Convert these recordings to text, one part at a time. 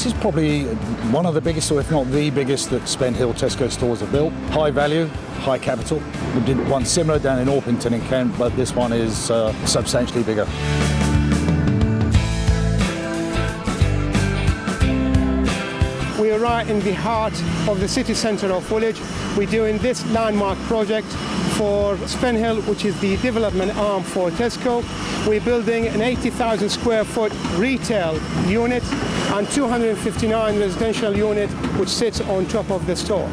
This is probably one of the biggest, or if not the biggest, that Spenhill Tesco stores have built. High value, high capital. We did one similar down in Orpington in Kent, but this one is substantially bigger. We are right in the heart of the city centre of Woolwich. We're doing this landmark project for Spenhill, which is the development arm for Tesco. We're building an 80,000 square foot retail unit and 259 residential unit, which sits on top of the store.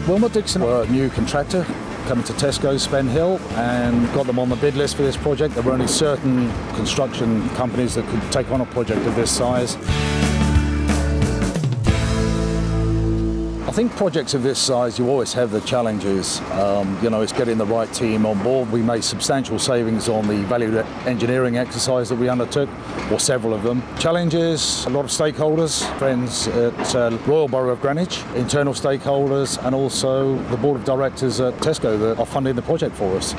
Willmott Dixon were a new contractor coming to Tesco Spenhill and got them on the bid list for this project. There were only certain construction companies that could take on a project of this size. I think projects of this size, you always have the challenges. You know, it's getting the right team on board. We made substantial savings on the value engineering exercise that we undertook, or several of them. Challenges, a lot of stakeholders, friends at Royal Borough of Greenwich, internal stakeholders, and also the board of directors at Tesco that are funding the project for us.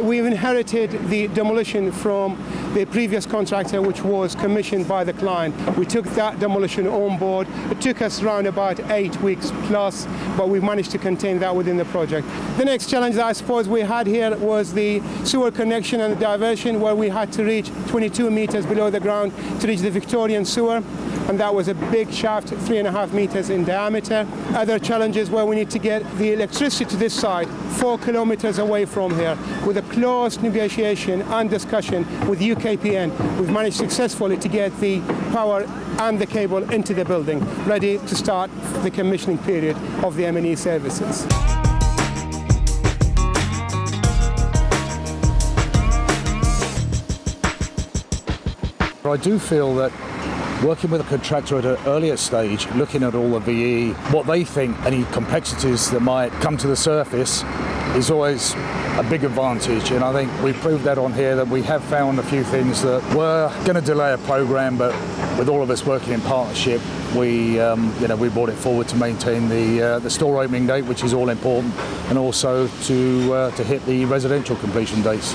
We've inherited the demolition from the previous contractor, which was commissioned by the client. We took that demolition on board. It took us around about 8 weeks plus, but we managed to contain that within the project. The next challenge that I suppose we had here was the sewer connection and the diversion, where we had to reach 22 meters below the ground to reach the Victorian sewer. And that was a big shaft, 3.5 meters in diameter. Other challenges where we need to get the electricity to this site 4 kilometers away from here. With a close negotiation and discussion with UKPN, we've managed successfully to get the power and the cable into the building, ready to start the commissioning period of the M&E services. I do feel that working with a contractor at an earlier stage, looking at all the VE, what they think, any complexities that might come to the surface, is always a big advantage. And I think we've proved that on here, that we have found a few things that were going to delay a programme, but with all of us working in partnership, we brought it forward to maintain the store opening date, which is all important, and also to hit the residential completion dates.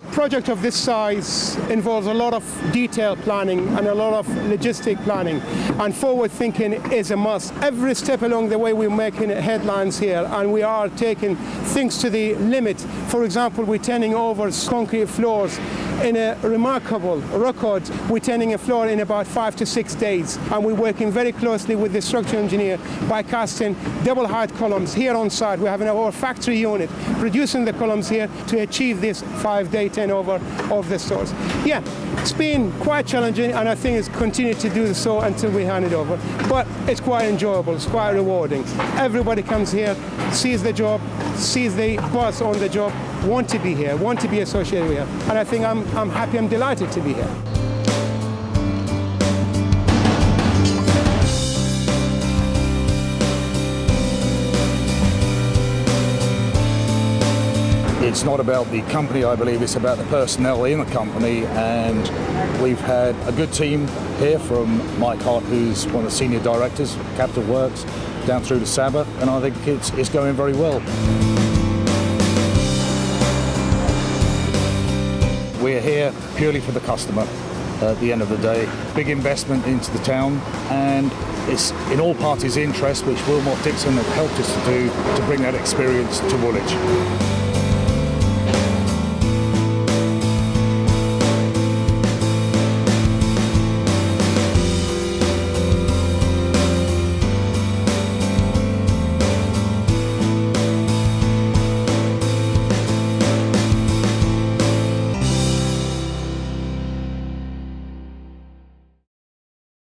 A project of this size involves a lot of detailed planning and a lot of logistic planning, and forward thinking is a must. Every step along the way we're making headlines here, and we are taking things to the limit. For example, we're turning over concrete floors in a remarkable record. We're turning a floor in about 5 to 6 days, and we're working very closely with the structural engineer by casting double height columns here on site. We're having our factory unit producing the columns here to achieve this 5-day turnover of the stores. Yeah, it's been quite challenging, and I think it's continued to do so until we hand it over. But it's quite enjoyable, it's quite rewarding. Everybody comes here, sees the job, sees the boss on the job, want to be here, want to be associated with here. And I think I'm happy, I'm delighted to be here. It's not about the company, I believe, it's about the personnel in the company, and we've had a good team here, from Mike Hart, who's one of the senior directors of Capital Works, down through to Saba, and I think it's going very well. We're here purely for the customer at the end of the day. Big investment into the town, and it's in all parties' interest, which Willmott Dixon have helped us to do, to bring that experience to Woolwich.